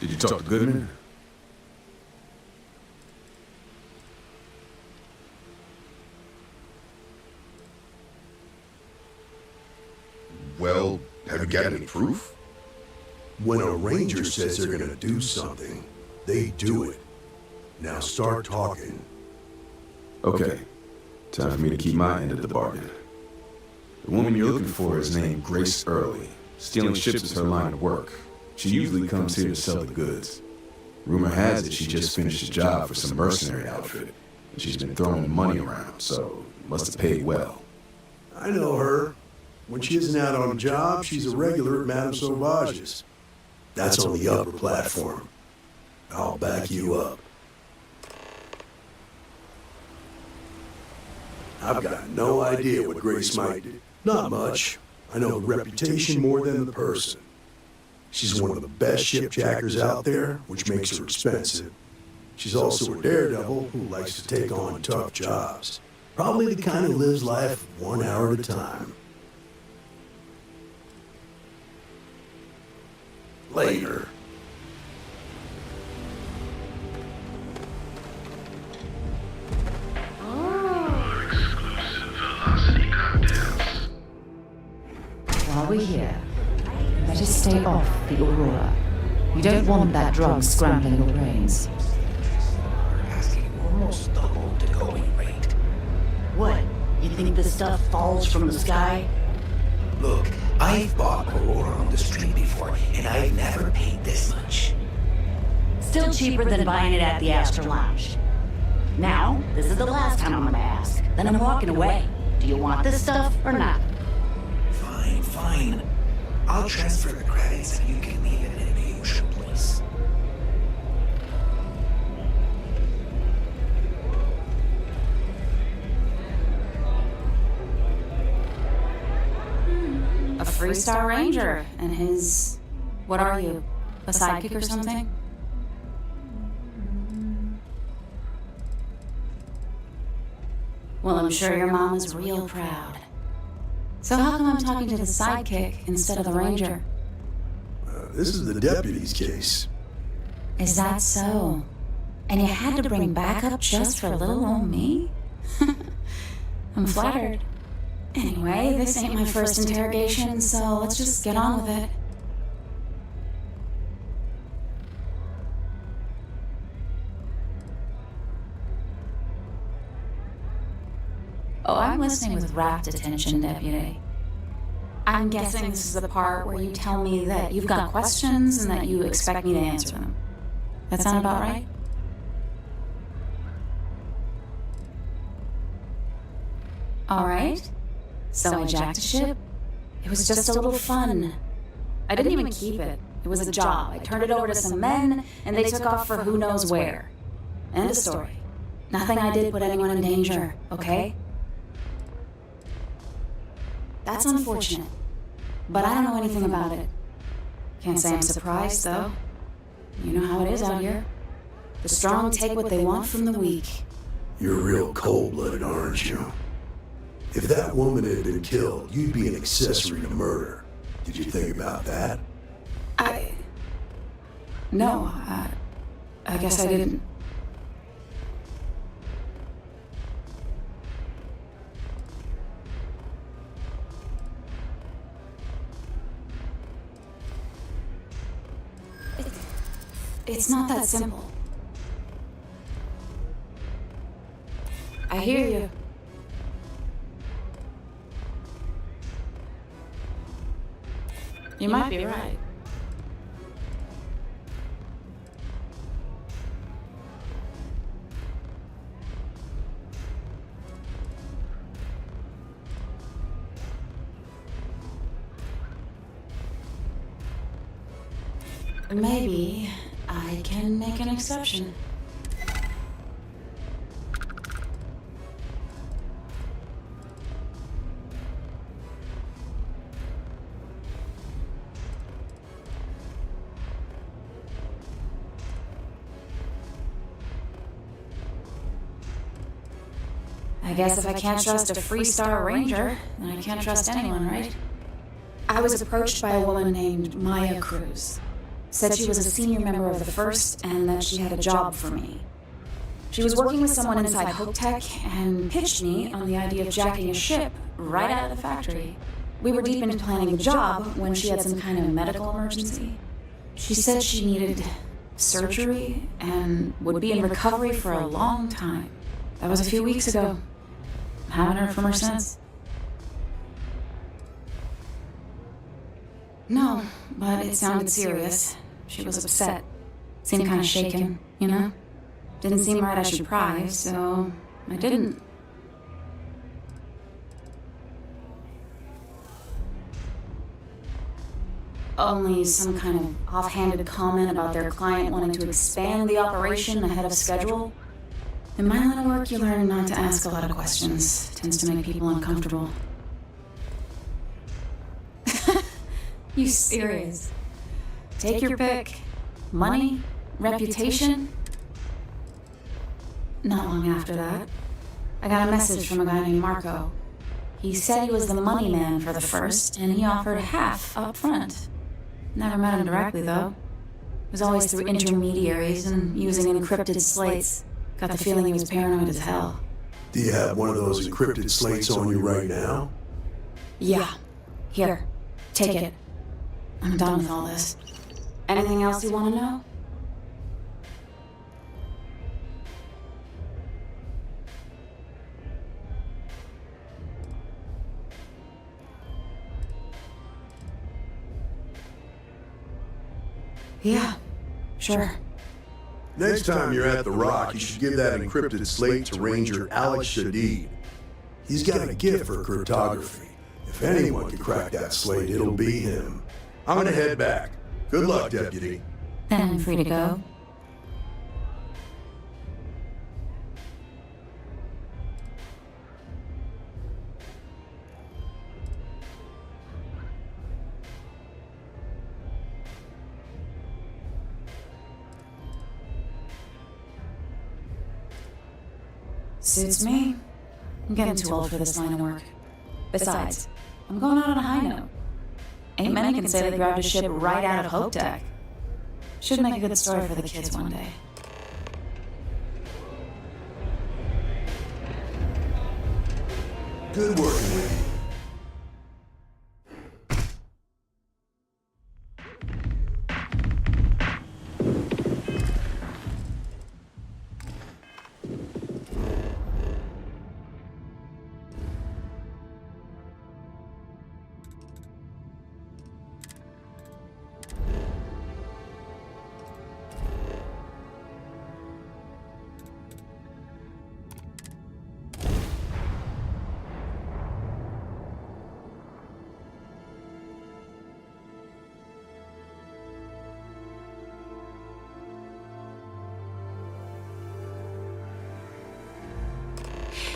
Did you talk to Goodman? Well, have you got any proof? When a ranger says they're gonna do something, they do it. Now start talking. Okay. Time for me to keep my end of the bargain. The woman you're looking for is named Grace Early. Stealing ships is her line of work. She usually comes here to sell the goods. Rumor has it she just finished a job for some mercenary outfit, and she's been throwing money around, so must have paid well. I know her. When she isn't out on a job, she's a regular at Madame Sauvage's. That's on the upper platform. I'll back you up. I've got no idea what Grace might do. Not much. I know the reputation more than the person. She's one of the best shipjackers out there, which makes her expensive. She's also a daredevil who likes to take on tough jobs. Probably the kind who lives life 1 hour at a time. Later. While we're here, better to stay off the Aurora. You don't want that drug scrambling your brains. We're asking almost double the going rate. What? You think this stuff falls from the sky? Look, I've bought Aurora on the street before, and I've never paid this much. Still cheaper than buying it at the Astor Lounge. Now, this is the last time I'm gonna ask. Then I'm walking away. Do you want this stuff or not? Fine. I'll transfer the credits and you can leave it in the usual place. A Freestar Ranger and his... What are you? A sidekick or something? Well, I'm sure your mom is real proud. So how come I'm talking to the sidekick instead of the ranger? This is the deputy's case. Is that so? And you had to bring backup just for little old me? I'm flattered. Anyway, this ain't my first interrogation, so let's just get on with it. Oh, I'm listening with rapt attention, Deputy. I'm guessing this is the part where you tell me that you've got questions and that you expect me to answer them. That sound about right? All right. So I jacked a ship. It was just a little fun. I didn't even keep it. It was a job. I turned it over to some men, and they took off for who knows where. End of story. Nothing I did put anyone in danger, okay? That's unfortunate. But I don't know anything about it. Can't say I'm surprised, though. You know how it is out here. The strong take what they want from the weak. You're real cold-blooded, aren't you? If that woman had been killed, you'd be an accessory to murder. Did you think about that? No, I guess I didn't. It's not that simple. I hear you. You might be right. Maybe I can make an exception. I guess if I can't trust a Freestar Ranger, then I can't trust anyone, right? I was approached by a woman named Maya Cruz. Said she was a senior member of the First and that she had a job for me. She was working with someone inside Hope Tech and pitched me on the idea of jacking a ship right out of the factory. We were deep into planning the job when she had some kind of medical emergency. She said she needed surgery and would be in recovery for a long time. That was a few weeks ago. Haven't heard from her since. No, but it sounded serious. She was upset. Seemed kind of shaken, you know? Didn't seem right I should pry, so I didn't. Only some kind of offhanded comment about their client wanting to expand the operation ahead of schedule. In my line of work, you learn not to ask a lot of questions. Tends to make people uncomfortable. You serious? Take your pick. Money? Reputation? Not long after that, I got a message from a guy named Marco. He said he was the money man for the First, and he offered half up front. Never met him directly, though. It was always through intermediaries and using encrypted slates. Got the feeling he was paranoid as hell. Do you have one of those encrypted slates on you right now? Yeah. Here. Take it. I'm done with all this. Anything else you want to know? Yeah, sure. Next time you're at the Rock, you should give that encrypted slate to Ranger Alex Shadid. He's got a gift for cryptography. If anyone can crack that slate, it'll be him. I'm gonna head back. Good luck, Deputy. Then I'm free to go. Suits me. I'm getting too old for this line of work. Besides, I'm going out on a high note. Ain't many can say they grabbed a ship right out of Hope Deck. Should make a good story for the kids one day. Good working with you.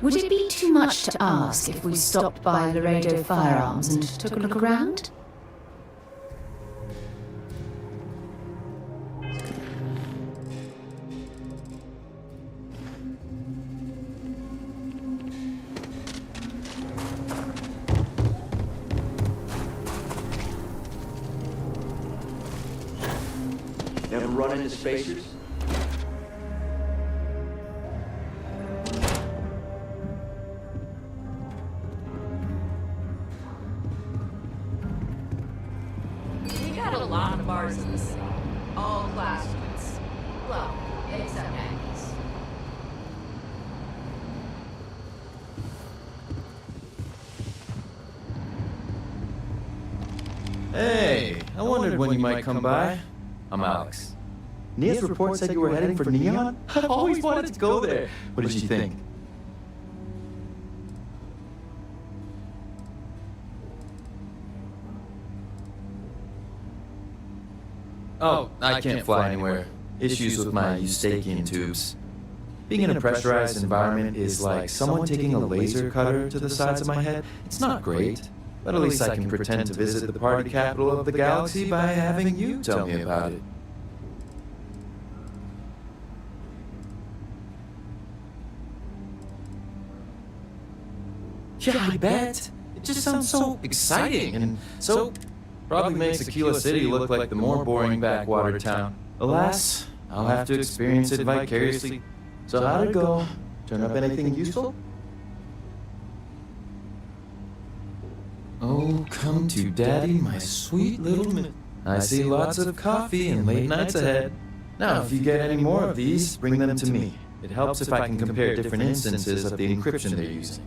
Would it be too much to ask if we stopped by Laredo Firearms and took a look around? Never run into spacers? We got a lot of bars in the city. All class ones. Well, except Yankees. Hey, I wondered when you might come by. I'm Alex. Nia's report said you were heading for Neon? I've always wanted to go there. What did you think? Oh, I can't fly anywhere. Issues with my Eustachian tubes. Being in a pressurized environment is like someone taking a laser cutter to the sides of my head. It's not great, but at least I can pretend to visit the party capital of the galaxy by having you tell me about it. Yeah, I bet. It just sounds so exciting and so probably makes Aquila City look like the more boring backwater town. Alas, I'll have to experience it vicariously. So how'd it go? Turn up anything useful? Oh, come to daddy, my sweet little I see lots of coffee and late nights ahead. Now, if you get any more of these, bring them to me. It helps if I can compare different instances of the encryption they're using.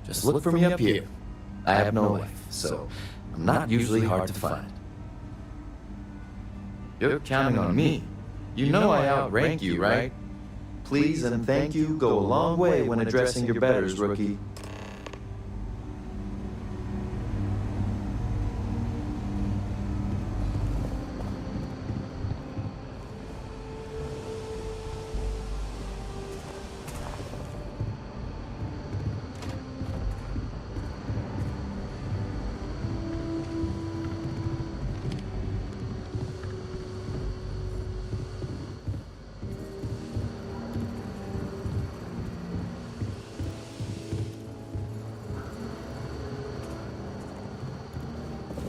Just look for me up here. I have no life, so I'm not usually hard to find. You're counting on me. You know I outrank you, right? Please and thank you go a long way when addressing your betters, rookie.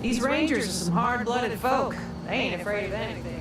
These Rangers are some hard-blooded folk. They ain't afraid of anything.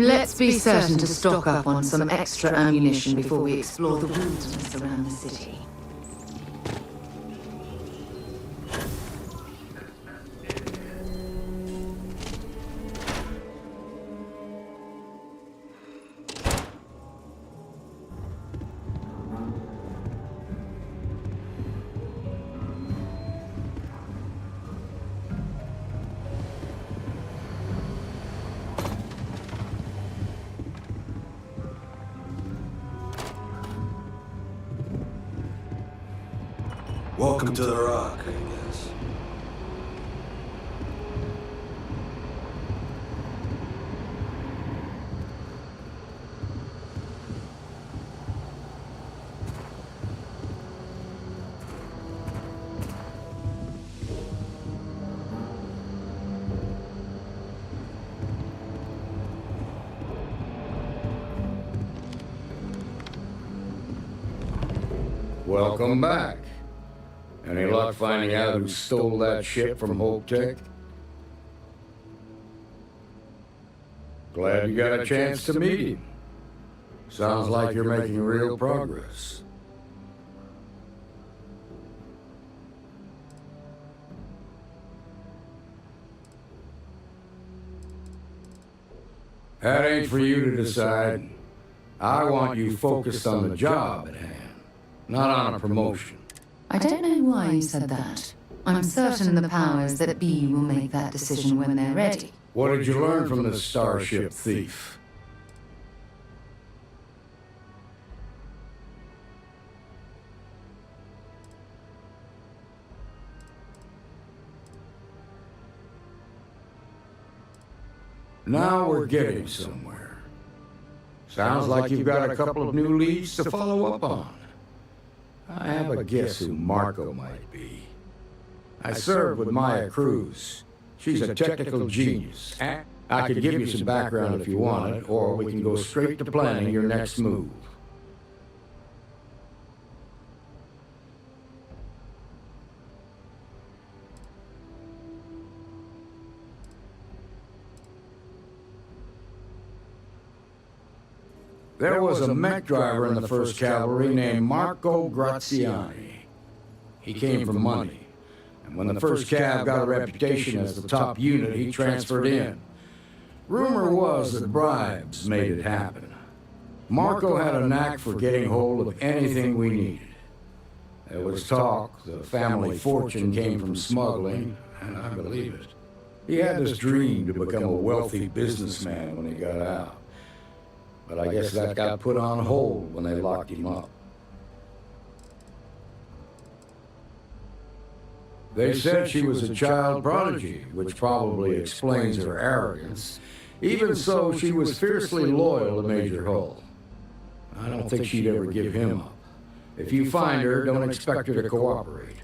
Let's be certain to stock up on some extra ammunition before we explore the wilderness around the city. Welcome to the Rock, I guess. Welcome back. Any luck finding out who stole that ship from Hope Tech? Glad you got a chance to meet him. Sounds like you're making real progress. That ain't for you to decide. I want you focused on the job at hand, not on a promotion. I don't know why you said that. I'm certain the powers that be will make that decision when they're ready. What did you learn from the starship thief? Now we're getting somewhere. Sounds like you've got a couple of new leads to follow up on. I have a guess who Marco might be. I served with Maya Cruz. She's a technical genius. I could give you some background if you want it, or we can go straight to planning your next move. There was a mech driver in the 1st Cavalry named Marco Graziani. He came from money, and when the 1st Cav got a reputation as the top unit, he transferred in. Rumor was that bribes made it happen. Marco had a knack for getting hold of anything we needed. There was talk the family fortune came from smuggling, and I believe it. He had this dream to become a wealthy businessman when he got out. But I guess that got put on hold when they locked him up. They said she was a child prodigy, which probably explains her arrogance. Even so, she was fiercely loyal to Major Hull. I don't think she'd ever give him up. If you find her, don't expect her to cooperate.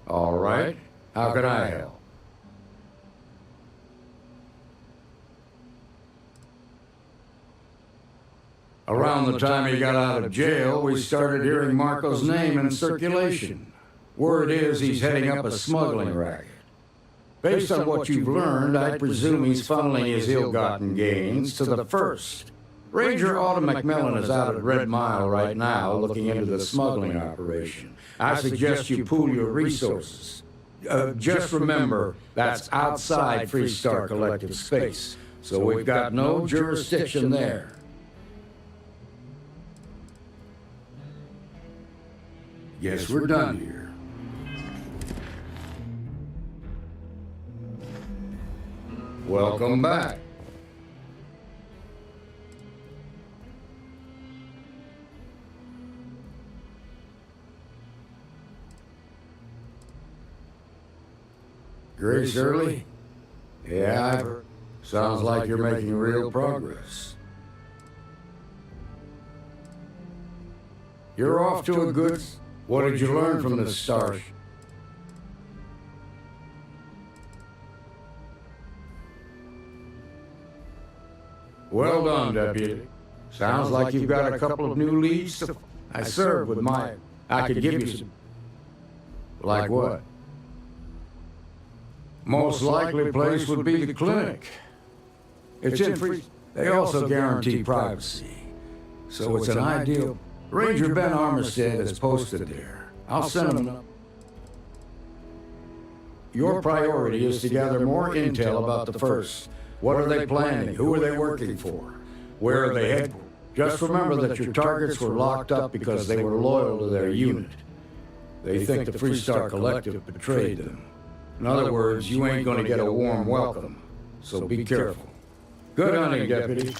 All right, how can I help? Around the time he got out of jail, we started hearing Marco's name in circulation. Word is he's heading up a smuggling racket. Based on what you've learned, I presume he's funneling his ill-gotten gains to the 1st. Ranger Autumn McMillan is out at Red Mile right now looking into the smuggling operation. I suggest you pool your resources. Just remember, that's outside Freestar Collective space, so we've got no jurisdiction there. Guess we're done here. Welcome back. Grace Early? Yeah, I've heard. Sounds like you're making real progress. You're off to a good... What did you learn from the start? Well done, Deputy. Sounds like you've got a couple of new leads to... I served with Maya. I could give you some... Like what? Most likely place would be the clinic. It's in free. They also guarantee privacy. So it's an ideal. Ranger Ben Armistead is posted there. I'll send him up. Your priority is to gather more intel about the First. What are they planning? Who are they working for? Where are they headquartered? Just remember that your targets were locked up because they were loyal to their unit. They think the Freestar Collective betrayed them. In other words, you ain't gonna get a warm welcome. So be careful. Good hunting, Deputy.